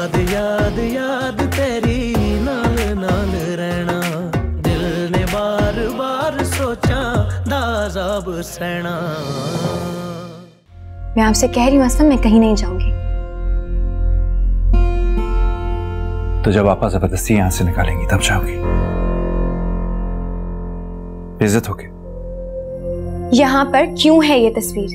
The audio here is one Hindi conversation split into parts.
याद याद याद तेरी नाल नाल रहना, दिल ने बार बार सोचा दाज़ाब सहना। मैं आपसे कह रही हूँ असलम, मैं कहीं नहीं जाऊंगी। तो जब आपा जबरदस्ती यहां से निकालेंगी तब जाओगी? बेइज्जत होके। यहाँ पर क्यों है ये तस्वीर?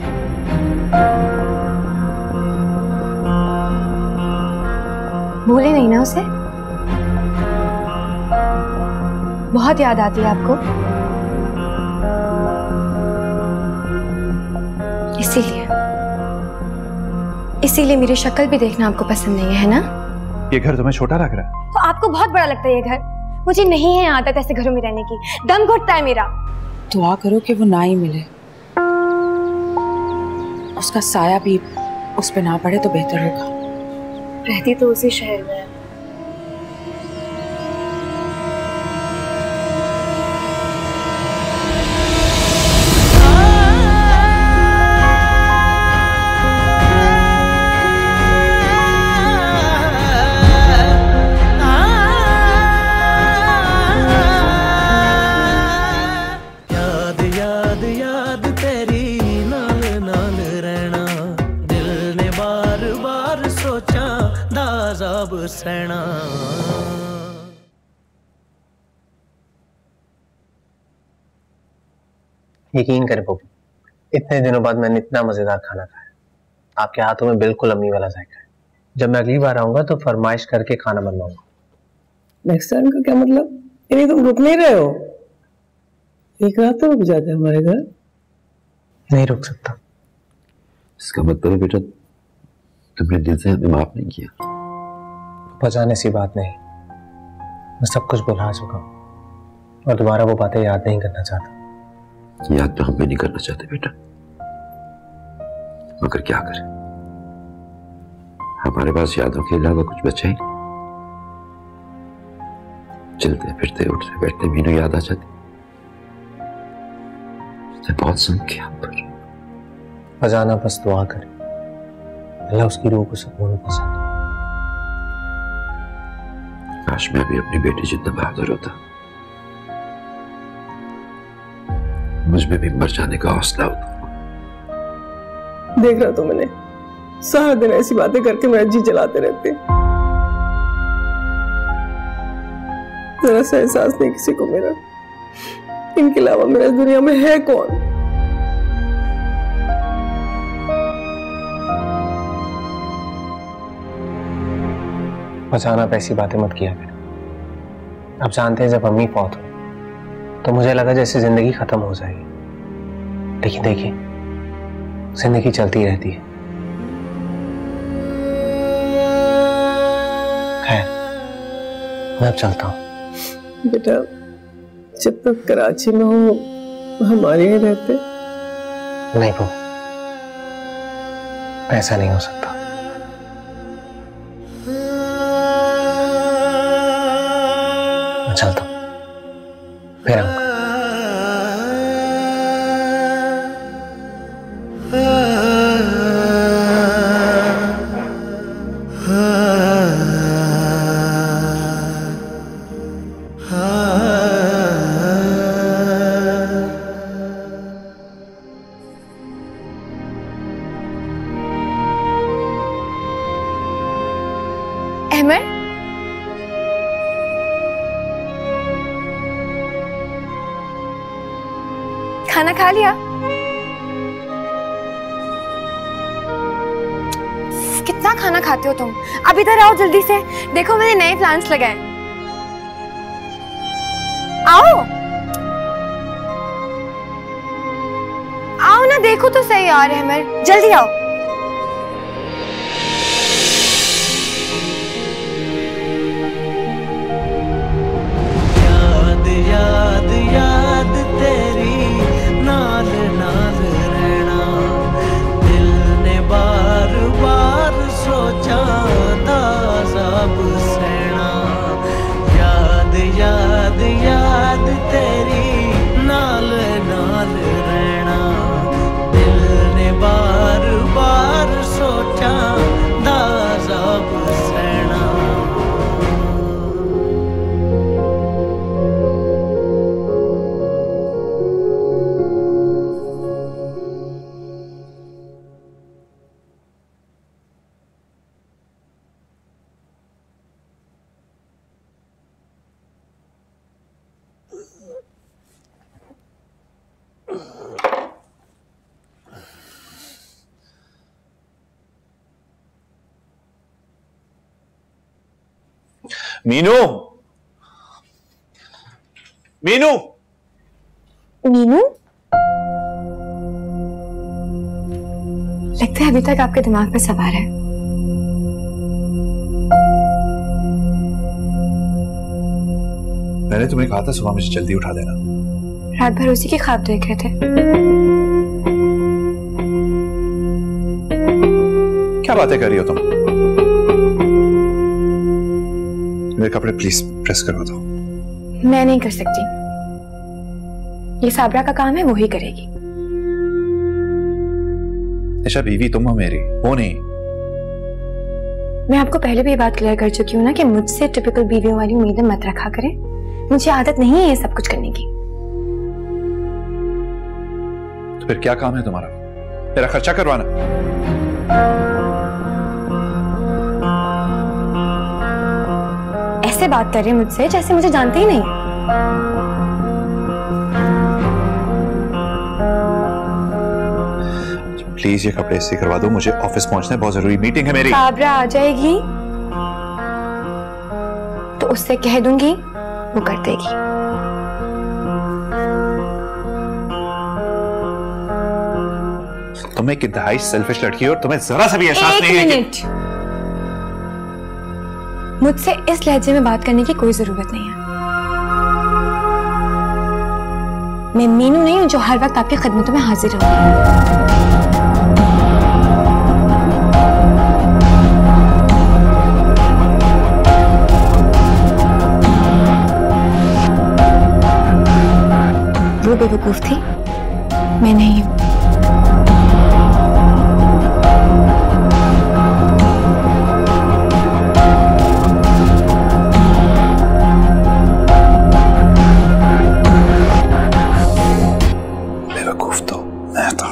भूले नहीं ना उसे? बहुत याद आती है आपको, इसीलिए मेरी शक्ल भी देखना आपको पसंद नहीं है ना? ये घर तुम्हें छोटा लग रहा है? तो आपको बहुत बड़ा लगता है ये घर? मुझे नहीं है आदत ऐसे घरों में रहने की, दम घुटता है मेरा। दुआ करो कि वो ना ही मिले, उसका साया भी उस पे ना पड़े तो बेहतर होगा। रहती तो उसी शहर में है। सहना। यकीन करें पप्पू, इतने दिनों बाद मैंने इतना मजेदार खाना खाया। आपके हाथों में बिल्कुल अम्मी वाला जायका है। जब मैं अगली बार आऊंगा तो फरमाइश करके खाना बनवाऊंगा। नेक्स्ट टाइम का क्या मतलब? यानी तुम रुक नहीं रहे हो? एक रात तो रुक जाते हमारे घर। नहीं रुक सकता। इसका मतलब है बेटा तुमने दिल से हमें माफ नहीं किया। बचाने सी बात नहीं, मैं सब कुछ भुला चुका हूँ और दोबारा वो बातें याद नहीं करना चाहता। याद तो हम भी नहीं करना चाहते बेटा, मगर क्या करें, हमारे पास यादों के अलावा कुछ बचा ही नहीं। चलते फिरते उठते बैठते मीनू याद आ जाती। उसने बहुत सुन किया हम पर। बजाना बस दुआ करे अल्लाह उसकी रूह को सुकून पहुंचाए। काश मैं भी अपनी बेटी जितना बहादुर होता, मुझ में भी मर जाने का हौसला होता। देख रहा तो मैंने सारा दिन ऐसी बातें करके मेरा जी जलाते रहते। जरा सा एहसास नहीं किसी को मेरा, इनके अलावा मेरा इस दुनिया में है कौन? बचाना ऐसी बातें मत किया कर। आप जानते हैं जब अम्मी फौत हो तो मुझे लगा जैसे जिंदगी खत्म हो जाएगी, लेकिन देखिए जिंदगी चलती रहती है। खैर मैं अब चलता हूँ। बेटा जब तक कराची में हो हमारे यहाँ रहते। नहीं वो ऐसा नहीं हो सकता। मैं चलता हूँ, फिर आऊंगा। अहमद, खाना खा लिया? कितना खाना खाते हो तुम? अब इधर आओ जल्दी से, देखो मैंने नए प्लांट्स लगाए। आओ आओ ना, देखो तो सही यार अहमद, जल्दी आओ। याद याद तेरी नाल नाल रहना, दिल ने बार बार सोचा दाज़ाब सहना। याद याद याद तेरी नाल नाल रहना, दिल ने बार मीनू, मीनू, मीनू, लगता है अभी तक आपके दिमाग पे सवार है। मैंने तुम्हें कहा था सुबह मुझे जल्दी उठा देना। रात भर उसी के ख्वाब देख रहे थे। क्या बातें कर रही हो तुम? मेरे कपड़े प्लीज प्रेस करवा दो। मैं नहीं कर सकती, ये साबरा का काम है, वो ही करेगी। निशा, बीवी तुम हो मेरी, वो नहीं। मैं आपको पहले भी ये बात क्लियर कर चुकी हूँ ना कि मुझसे टिपिकल बीवियों वाली उम्मीदें मत रखा करें। मुझे आदत नहीं है ये सब कुछ करने की। तो फिर क्या काम है तुम्हारा? मेरा खर्चा करवाना? ऐसे बात कर रहे हैं मुझसे जैसे मुझे जानते ही नहीं है। प्लीज ये कपड़े इस्त्री करवा दो, मुझे ऑफिस पहुंचना है, बहुत जरूरी मीटिंग है मेरी। साबरा आ जाएगी तो उससे कह दूंगी, वो कर देगी। तुम एक इंतहाई सेल्फिश लड़की हो और तुम्हें जरा सा भी एहसास नहीं है कि... मुझसे इस लहजे में बात करने की कोई जरूरत नहीं है। मैं मीनू नहीं हूं जो हर वक्त आपकी खिदमतों में हाजिर रहूंगी। वो बेवकूफ थी, मैं नहीं हूं। बेवकूफ तो मैं था।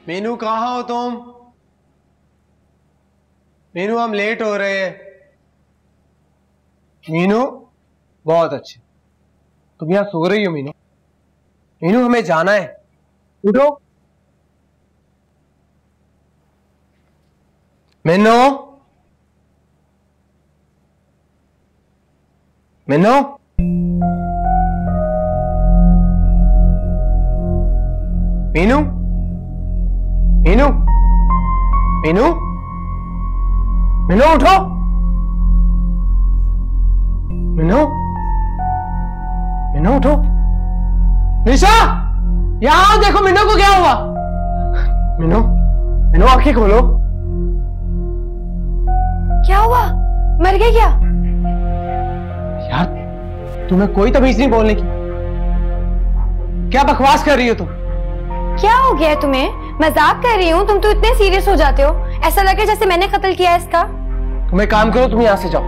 मीनू कहाँ हो तुम? मीनू हम लेट हो रहे हैं। मीनू बहुत अच्छे, तुम यहाँ सो रही हो मीनू? मीनू हमें जाना है, उठो। मीनू, मीनू, मीनू, मीनू, मीनू, मीनू उठो। मीनू, मीनू उठो। निशा, यहाँ देखो मीनू को क्या हुआ। मीनू, मीनू आंखें खोलो। क्या हुआ? मर गए क्या? यार तुम्हें कोई तमीज नहीं बोलने की। क्या बकवास कर रही हो तुम? क्या हो गया है तुम्हें? मजाक कर रही हूँ, तुम तो इतने सीरियस हो जाते हो, ऐसा लगे जैसे मैंने कत्ल किया है इसका। तुम एक काम करो, तुम यहां से जाओ,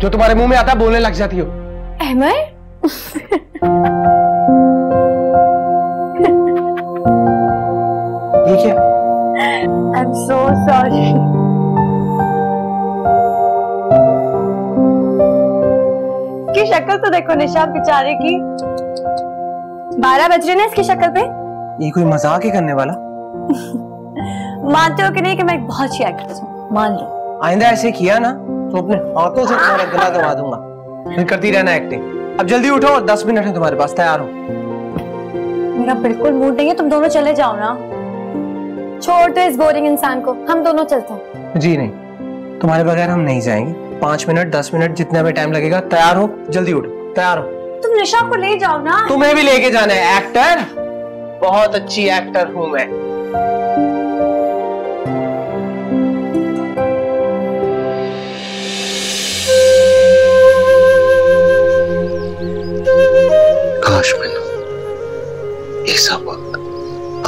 जो तुम्हारे मुंह में आता है बोलने लग जाती हो। अहमद निशा बेचारे की 12 बज रहे ना इसकी शक्ल पे। ये कोई मजाक ही करने वाला। मानते हो कि नहीं कि मैं एक बहुत अच्छी एक्ट्रेस हूँ? मान लो। आइंदा ऐसे किया ना तो अपने हाथों से तुम्हारा गला दबा दूंगा। फिर करती रहना एक्टिंग। अब जल्दी उठो, 10 मिनट है तुम्हारे पास, तैयार हो। मेरा बिल्कुल मूड नहीं है, तुम दोनों चले जाओ ना। छोड़ दो इस बोरिंग इंसान को, हम दोनों चलते हैं। जी नहीं, तुम्हारे बगैर हम नहीं जाएंगे। 5 मिनट 10 मिनट जितना भी टाइम लगेगा। तैयार हो, जल्दी उठो, तैयार हो। तुम निशा को ले जाओ ना। तुम्हें भी लेके जाना है। एक्टर, बहुत अच्छी एक्टर हूं मैं। काश मैनू ये सब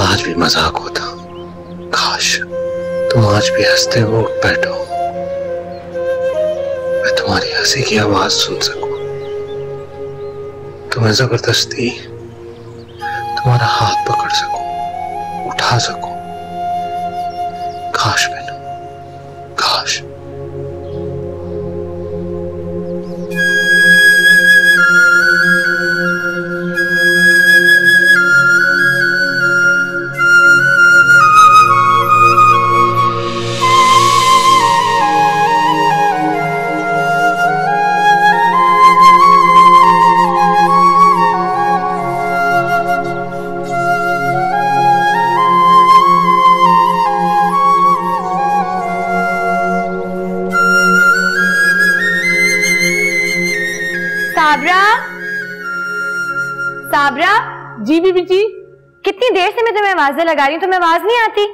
आज भी मजाक होता। काश तुम आज भी हंसते हो उठ बैठो, मैं तुम्हारी हंसी की आवाज सुन सकूं, तुम्हें जबरदस्ती तुम्हारा हाथ पकड़ सकूं, उठा सकूं। काश मैनू, काश। साबरा, साबरा। जी बीबी जी। कितनी देर से मैं तुम्हें आवाजें लगा रही हूँ, तुम्हें आवाज नहीं आती?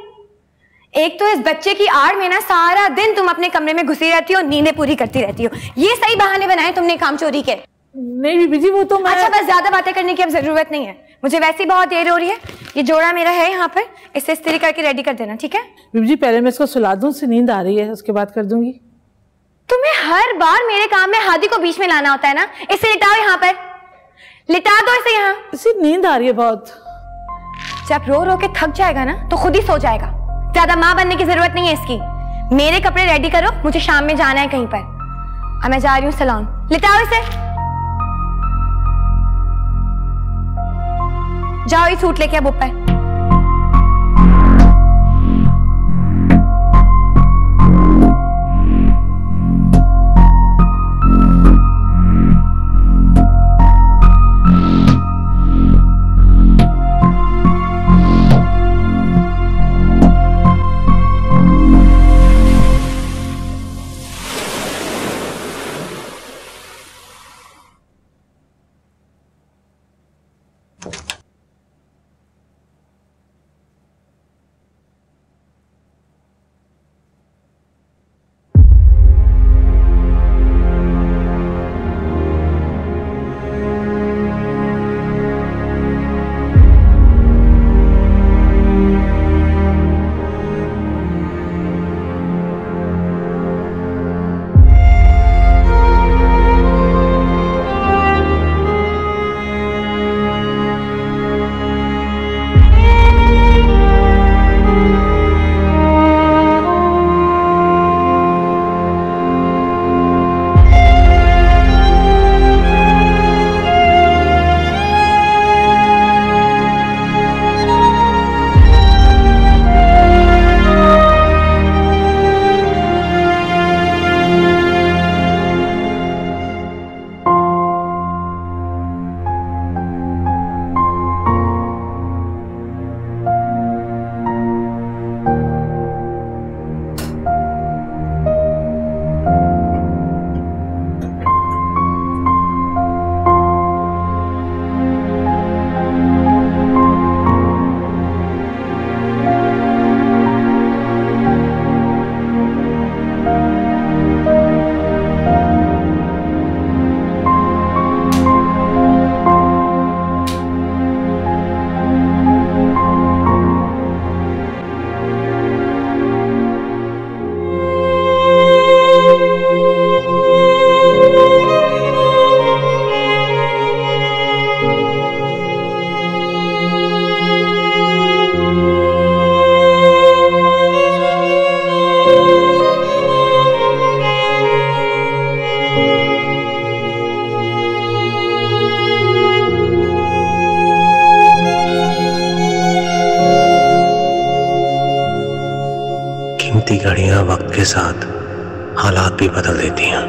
एक तो इस बच्चे की आड़ में ना सारा दिन तुम अपने कमरे में घुसी रहती हो, नींदें पूरी करती रहती हो। ये सही बहाने बनाए तुमने काम चोरी के? नहीं बीबी जी, वो तो मैं। अच्छा बस ज्यादा बातें करने की अब जरूरत नहीं है, मुझे वैसे ही बहुत देर हो रही है। ये जोड़ा मेरा है यहाँ पर, इसे इस्त्री करके रेडी कर देना, ठीक है? बीबी जी पहले मैं इसको सुला दूं, उससे नींद आ रही है, उसके बाद कर दूंगी। तुम्हें हर बार मेरे काम में हादी को बीच में लाना होता है ना। इसे लिटाओ यहाँ पर, लिटा दो इसे यहाँ। इसे नींद आ रही है बहुत। जब रो रो के थक जाएगा ना तो खुद ही सो जाएगा। ज्यादा माँ बनने की जरूरत नहीं है इसकी। मेरे कपड़े रेडी करो, मुझे शाम में जाना है कहीं पर। अब मैं जा रही हूँ सैलून। लिटाओ इसे, जाओ ये सूट लेके अब ऊपर। घड़ियां वक्त के साथ हालात भी बदल देती हैं।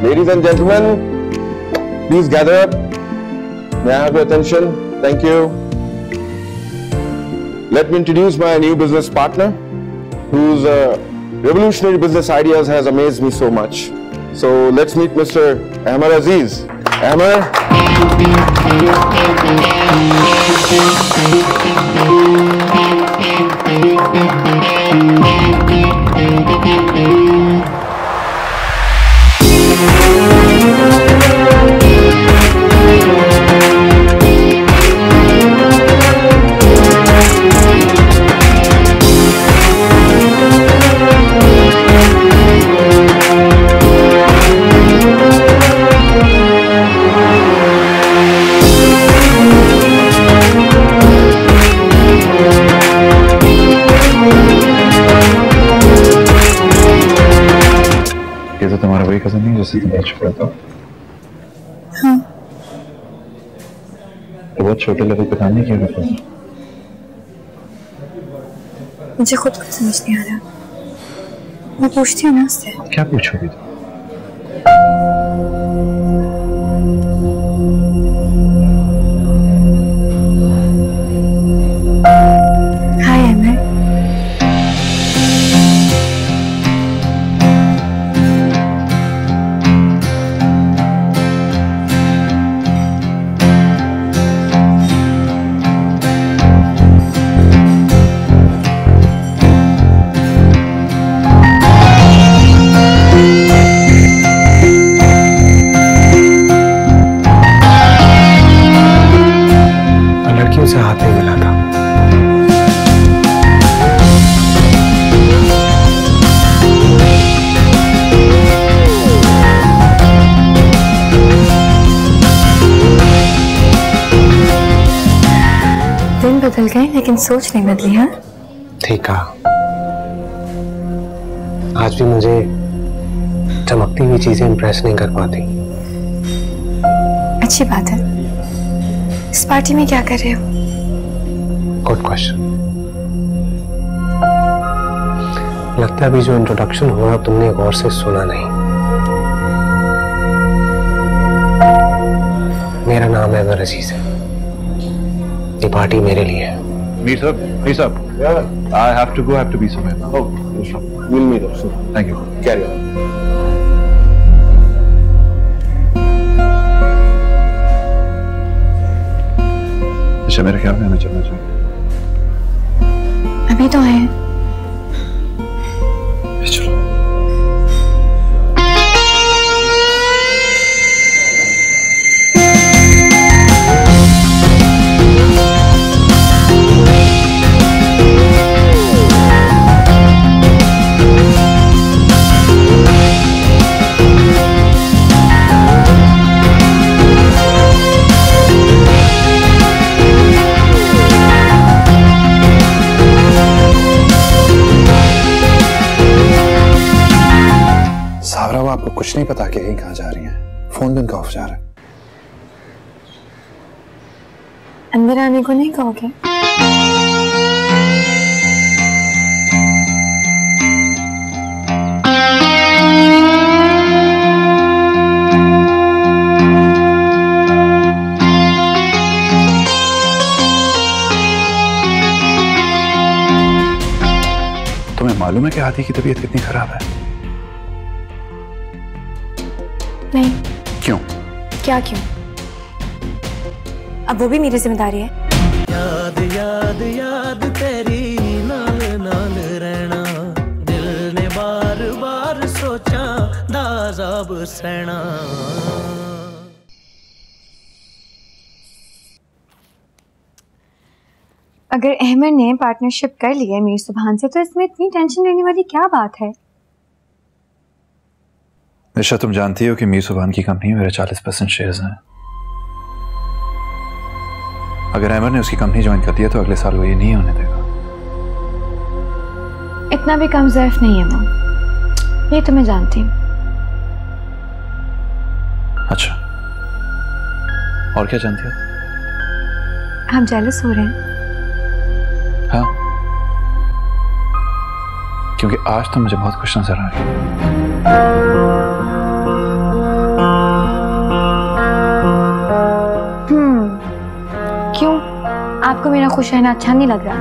Ladies and gentlemen, please gather up. May I have your attention? Thank you. Let me introduce my new business partner, whose revolutionary business ideas has amazed me so much. So let's meet Mr. Ahmer Aziz. Ahmer. ये तो तुम्हारा वही कजन नहीं जिससे तुम छुपा था? हाँ। तो बहुत छोटे लेवल पे काम नहीं किया करता? मुझे खुद को समझ नहीं आ रहा। मैं पूछती हूँ ना उससे। क्या पूछोगी तुम? हाय अमर। लड़कियों से हाथ नहीं मिला था। दिन बदल गए लेकिन सोच नहीं बदली। हाँ, ठीक कहा। आज भी मुझे चमकती हुई चीजें इंप्रेस नहीं कर पाती। अच्छी बात है। इस पार्टी में क्या कर रहे हो? Good question. लगता है अभी जो इंट्रोडक्शन हुआ तुमने गौर से सुना नहीं। मेरा नाम है अमर अजीज है। ये पार्टी मेरे लिए है। मीर साहब, I have to go. I have to be somewhere. Oh, we'll meet up soon. Thank you. Carry on. अच्छा, मेरे ख्याल में हमें चलना चाहिए। अभी तो आए हैं। चलो। आपको कुछ नहीं पता कि कहीं कहाँ जा रही हैं? फोन भी उनका ऑफ जा रहा है। अंदर आने को नहीं कहोगे? मालूम है कि आदि की तबीयत कितनी खराब है? नहीं। क्यों? क्या क्यों? अब वो भी मेरी जिम्मेदारी है। याद याद याद तेरी नाल नाल रहना, दिल ने बार बार सोचा दाज़ाब सहना। अगर अहमद ने पार्टनरशिप कर ली है मीर सुभान से, तो इसमें इतनी टेंशन लेने वाली क्या बात है? निशा, तुम जानती हो कि मीर सुभान की कंपनी में मेरे 40% शेयर्स हैं। अगर अहमद ने उसकी कंपनी ज्वाइन कर दिया तो अगले साल वो ये नहीं होने देगा। इतना भी कम ज़र्फ नहीं है वो, ये तो मैं जानती हूँ। अच्छा, और क्या जानती हो? आप जेलस हो रहे हैं? हाँ, क्योंकि आज तो मुझे बहुत खुश नजर आ रही है। क्यों? आपको मेरा खुश रहना अच्छा नहीं लग रहा?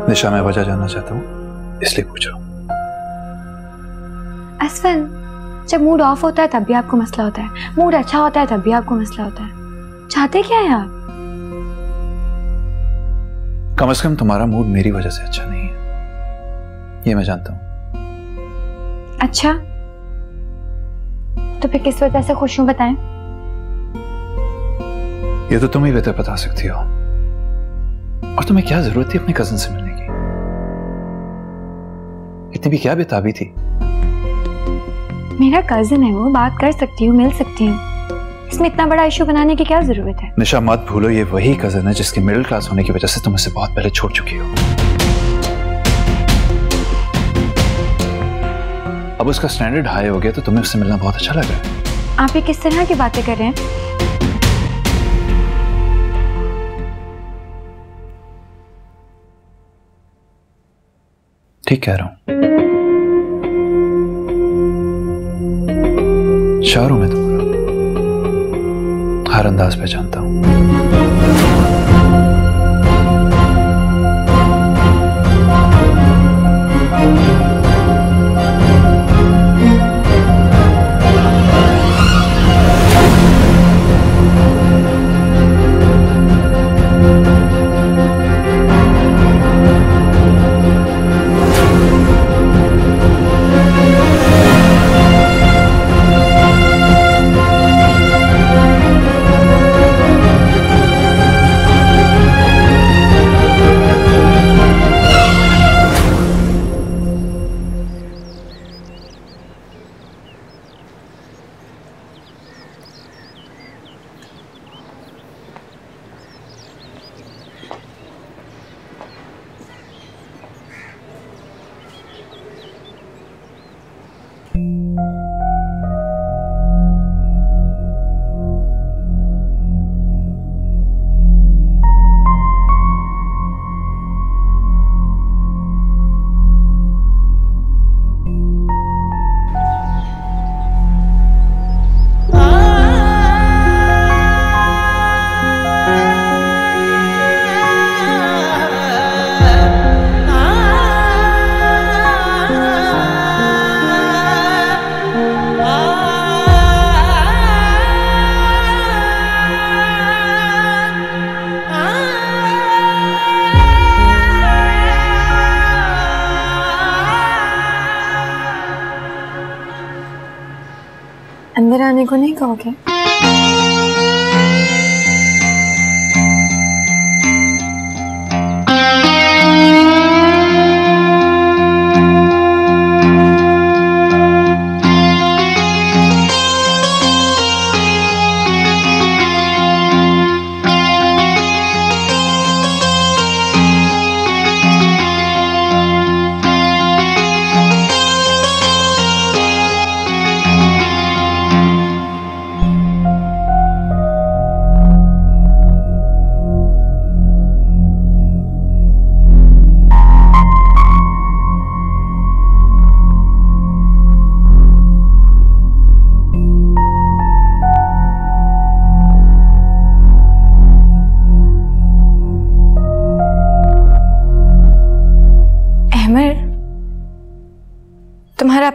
निशा, मैं वजह जानना चाहता हूँ, इसलिए पूछा। असफन, जब मूड ऑफ होता है तब भी आपको मसला होता है, मूड अच्छा होता है तब भी आपको मसला होता है। चाहते क्या है आप? कम से कम तुम्हारा मूड मेरी वजह से अच्छा नहीं है, ये मैं जानता हूं। अच्छा, तो फिर किस वजह से खुश हूं, बताएं? ये तो तुम ही बेहतर बता सकती हो। और तुम्हें क्या जरूरत थी अपने कजन से मिलने की? इतनी भी क्या बेताबी थी? मेरा कजन है वो, बात कर सकती हूँ, मिल सकती हूँ। इसमें इतना बड़ा इशू बनाने की क्या जरूरत है? निशा, मत भूलो ये वही कजन है जिसकी मिडिल क्लास होने की वजह से तुम उससे बहुत पहले छोड़ चुकी हो। अब उसका स्टैंडर्ड हाई हो गया तो तुम्हें उससे मिलना बहुत अच्छा लग रहा है। आप ये किस तरह की बातें कर रहे हैं? ठीक कह रहा हूं, शायरों में तुम्हारा हर अंदाज पहचानता हूं। अंदर आने को नहीं कहोगे?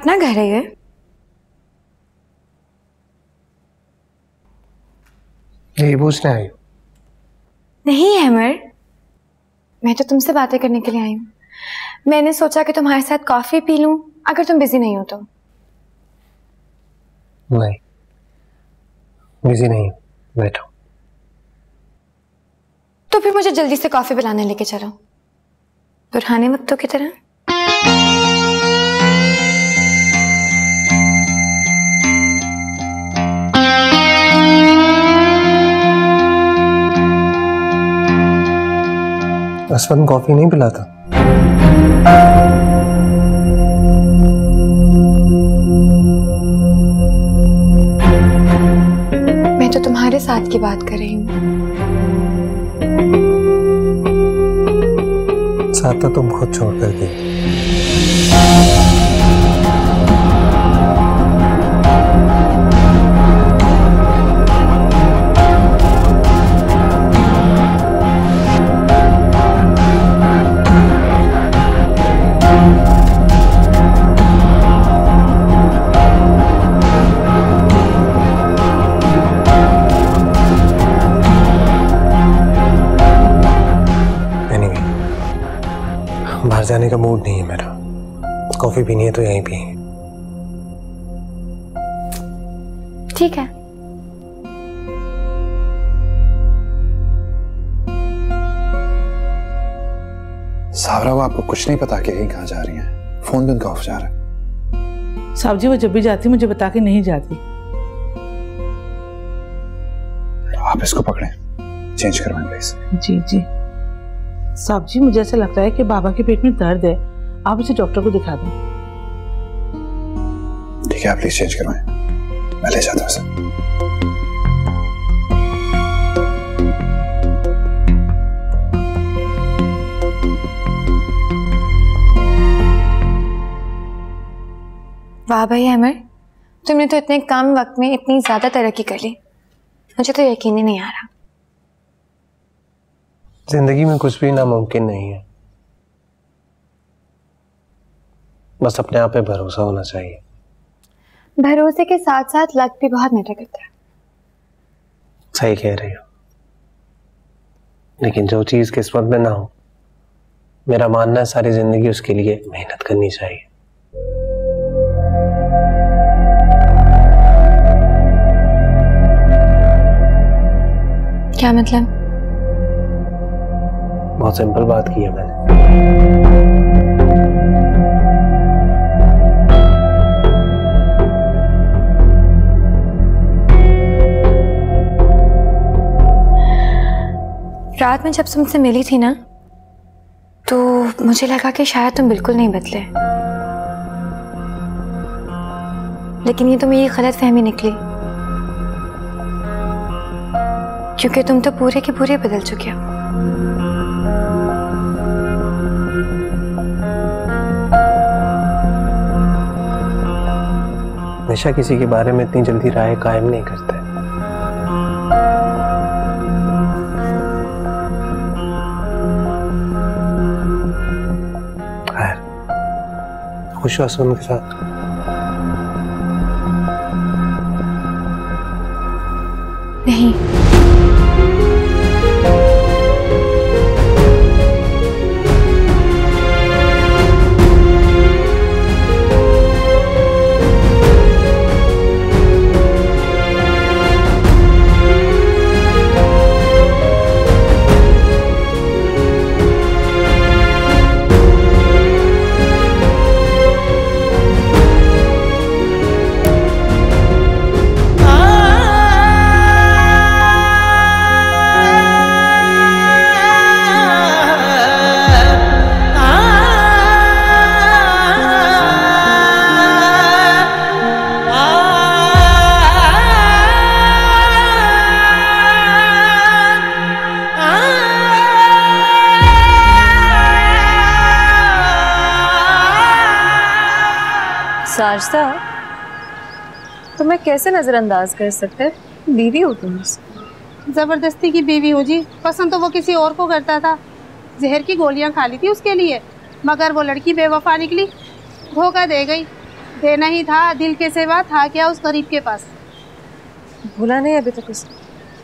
अपना घर है ये? यही पूछने आई हो? नहीं अहमर, मैं तो तुमसे बातें करने के लिए आई हूँ। मैंने सोचा कि तुम्हारे साथ कॉफी पी लूं, अगर तुम बिजी नहीं हो तो। नहीं, बिजी नहीं, बैठो। तो फिर मुझे जल्दी से कॉफी बनाने लेके चलो, पुराने वक्तों की तरह। असफन कॉफी नहीं पिलाता? मैं तो तुम्हारे साथ की बात कर रही हूँ। साथ तो तुम खुद छोड़ कर गई। बाहर जाने का मूड नहीं है मेरा। कॉफी पीनी है तो यहीं पिएंगे। ठीक है। सावरा, वो आपको कुछ नहीं पता कि कहीं कहाँ जा रही हैं? फोन बंद ऑफ जा रहा है। साहब जी वो जब भी जाती मुझे बता के नहीं जाती। आप इसको पकड़ें, चेंज करवाएं प्लीज। जी जी साहब जी, मुझे ऐसा लगता है कि बाबा के पेट में दर्द है, आप उसे डॉक्टर को दिखा दें। ठीक है, आप प्लीज चेंज करवाएं, मैं ले जाता हूँ उसे। वाह भाई अमर, तुमने तो इतने कम वक्त में इतनी ज्यादा तरक्की कर ली, मुझे तो यकीन ही नहीं आ रहा। जिंदगी में कुछ भी नामुमकिन नहीं है, बस अपने आप पे भरोसा होना चाहिए। भरोसे के साथ साथ लक भी बहुत मैटर करता है। सही कह रही हो, लेकिन जो चीज किस्मत में ना हो, मेरा मानना है सारी जिंदगी उसके लिए मेहनत करनी चाहिए। क्या मतलब? बहुत सिंपल बात की है मैंने। रात में जब तुमसे मिली थी ना, तो मुझे लगा कि शायद तुम बिल्कुल नहीं बदले, लेकिन ये तो मेरी गलतफहमी निकली, क्योंकि तुम तो पूरे के पूरे बदल चुके हो। हमेशा किसी के बारे में इतनी जल्दी राय कायम नहीं करते। खैर, खुश हो सुन के साथ? नहीं, साजदा, तुम्हें कैसे नजरअंदाज कर सकते? बीवी हो तुम? जबरदस्ती की बीवी हो जी। पसंद तो वो किसी और को करता था, जहर की गोलियां खा ली थी उसके लिए, मगर वो लड़की बेवफा निकली, धोखा दे गई। देना ही था, दिल के सिवा था क्या उस गरीब के पास। भूला नहीं अभी तक उसे?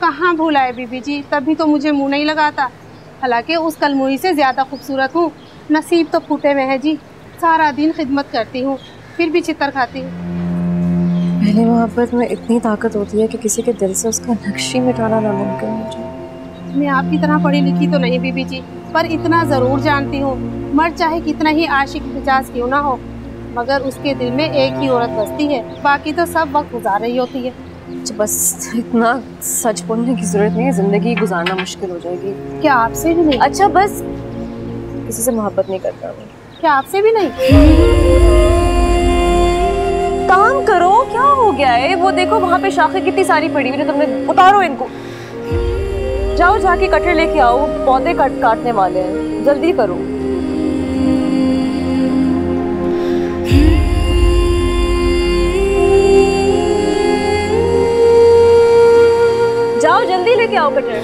कहाँ भूला है बीबी जी, तभी तो मुझे मुंह नहीं लगाता। हालांकि उस कलमुही से ज्यादा खूबसूरत हूँ, नसीब तो फूटे में है जी। सारा दिन खिदमत करती हूँ फिर भी चित्तर खाती हूँ। पहली मोहब्बत में इतनी ताकत होती है कि किसी के दिल से उसका नक्श ही मिटाना नामुमकिन हो जाए। मैं आपकी तरह पढ़ी लिखी तो नहीं बीबी जी, पर इतना जरूर जानती हूँ, मर्द चाहे कितना ही आशिक मिजाज क्यों ना हो, मगर उसके दिल में एक ही औरत बसती है, बाकी तो सब वक्त गुजार रही होती है। बस इतना सच बोलने की जरूरत नहीं है, जिंदगी गुजारना मुश्किल हो जाएगी। क्या आपसे भी नहीं? अच्छा बस किसी से मोहब्बत नहीं करता मैं। क्या आपसे भी नहीं? काम करो, क्या हो गया है? वो देखो वहाँ पे शाखें कितनी सारी पड़ी हुई है, तुमने उतारो इनको। जाओ जाके कटर लेके आओ, पौधे काटने वाले हैं, जल्दी करो। जाओ जल्दी लेके आओ कटर।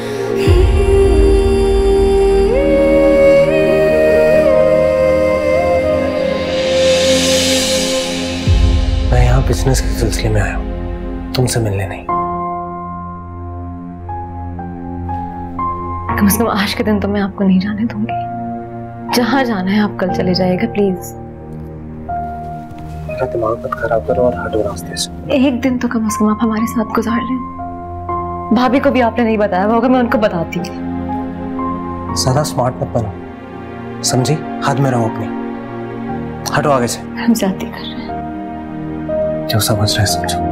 मैं यहाँ बिजनेस के सिलसिले में आया हूँ, तुमसे मिलने नहीं। कम से कम आज के दिन तो मैं आपको नहीं जाने दूंगी। जहाँ जाना है आप कल चले जाइएगा प्लीज। मेरा दिमाग मत खराब करो और हटो रास्ते से। एक दिन तो कम से कम आप हमारे साथ गुजार लें। भाभी को भी आपने नहीं बताया होगा, मैं उनको बताती हूँ। ज्यादा स्मार्ट मत बनो, समझी? हाथ में रहो अपनी, हटो आगे से। हम जाती कर रहे हैं। जो समझ रहे समझो।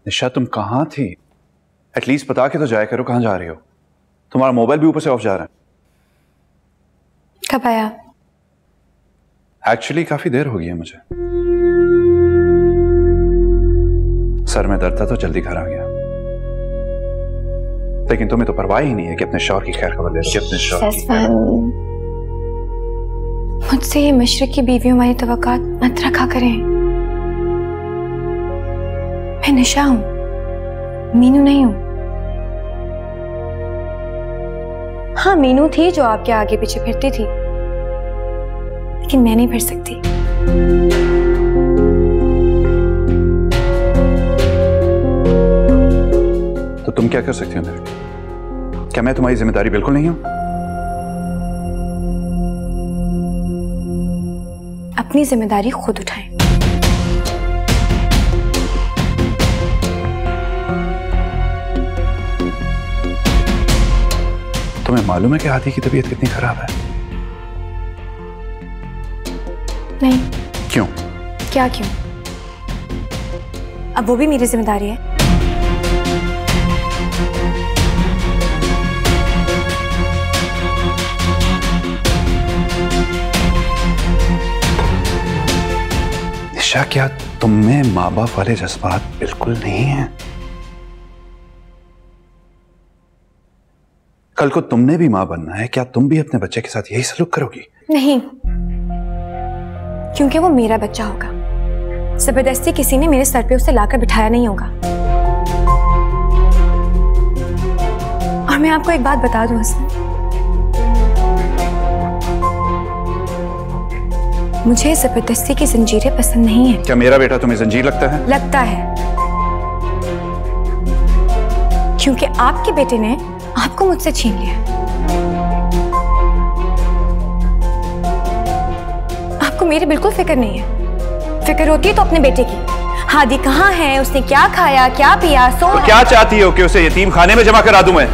निशा तुम कहाँ थी? एटलीस्ट बता के तो जाया करो कहाँ जा रही हो। तुम्हारा मोबाइल भी ऊपर से ऑफ जा रहा है। कब आया? एक्चुअली काफी देर हो गई है मुझे, सर में दर्द था तो जल्दी घर आ गया। लेकिन तुम्हें तो परवाह ही नहीं है कि अपने शौहर की खैर खबर ले लो। अपने शौहर मुझसे ये मशरक की बीवियों वाली तवक्कात मत रखा करें। मैं निशा हूं, मीनू नहीं हूं। हाँ मीनू थी जो आपके आगे पीछे फिरती थी, लेकिन मैं नहीं फिर सकती। तो तुम क्या कर सकती हो मेरे लिए? क्या मैं तुम्हारी जिम्मेदारी बिल्कुल नहीं हूं? अपनी जिम्मेदारी खुद उठाएं। तुम्हें मालूम है कि आदि की तबीयत कितनी खराब है? नहीं। क्यों? क्या क्यों? अब वो भी मेरी जिम्मेदारी है। निशा क्या तुममें माँ बाप वाले जज्बात बिल्कुल नहीं हैं? कल को तुमने भी मां बनना है, क्या तुम भी अपने बच्चे के साथ यही सलूक करोगी? नहीं, क्योंकि वो मेरा बच्चा होगा। जबरदस्ती किसी ने मेरे सर पे उसे लाकर बिठाया नहीं होगा। और मैं आपको एक बात बता दूं हसन, मुझे जबरदस्ती की जंजीरें पसंद नहीं है। क्या मेरा बेटा तुम्हें जंजीर लगता है? लगता है, क्योंकि आपके बेटे ने आपको मुझसे छीन लिया। आपको मेरी बिल्कुल फिक्र नहीं है। फिक्र होती है तो अपने बेटे की। हादी कहाँ है, उसने क्या खाया, क्या पिया, सो तो क्या चाहती हो कि उसे यतीम खाने में जमा करा दूं मैं?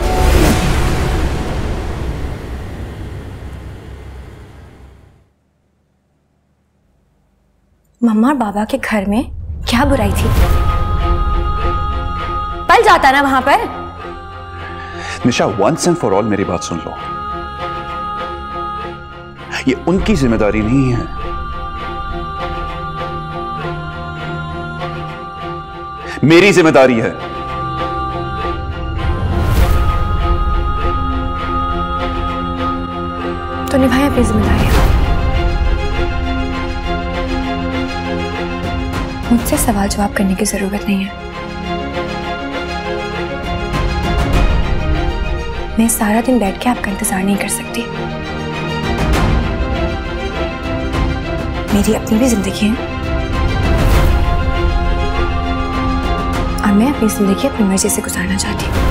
मम्मा और बाबा के घर में क्या बुराई थी? पल जाता ना वहां पर। निशा, वंस एंड फॉर ऑल मेरी बात सुन लो। ये उनकी जिम्मेदारी नहीं है, मेरी जिम्मेदारी है। तो निभाए अपनी जिम्मेदारी। मुझसे सवाल जवाब करने की जरूरत नहीं है। मैं सारा दिन बैठ के आपका इंतजार नहीं कर सकती। मेरी अपनी भी जिंदगी है और मैं अपनी जिंदगी अपनी मर्जी से गुजारना चाहती हूँ।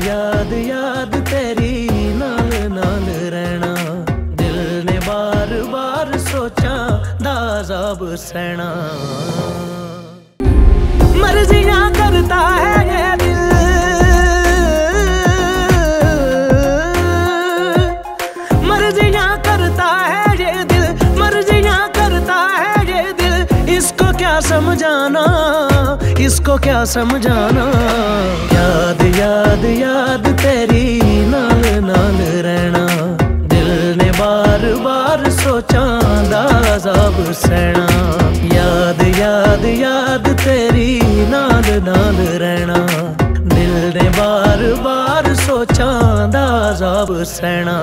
याद याद तेरी नाल नाल रहना, दिल ने बार बार सोचा दाज़ाब सहना। मर्जियां करता है ये दिल, मर्जियां करता है ये दिल, मर्जियां करता है ये दिल। इसको क्या समझाना, इसको क्या समझाना। याद याद याद तेरी नाल नाल रहना, दिल ने बार बार सोचा दाज़ाब सहना। याद याद याद तेरी नाल नाल रहना, दिल ने बार बार सोचा दाज़ाब सहना।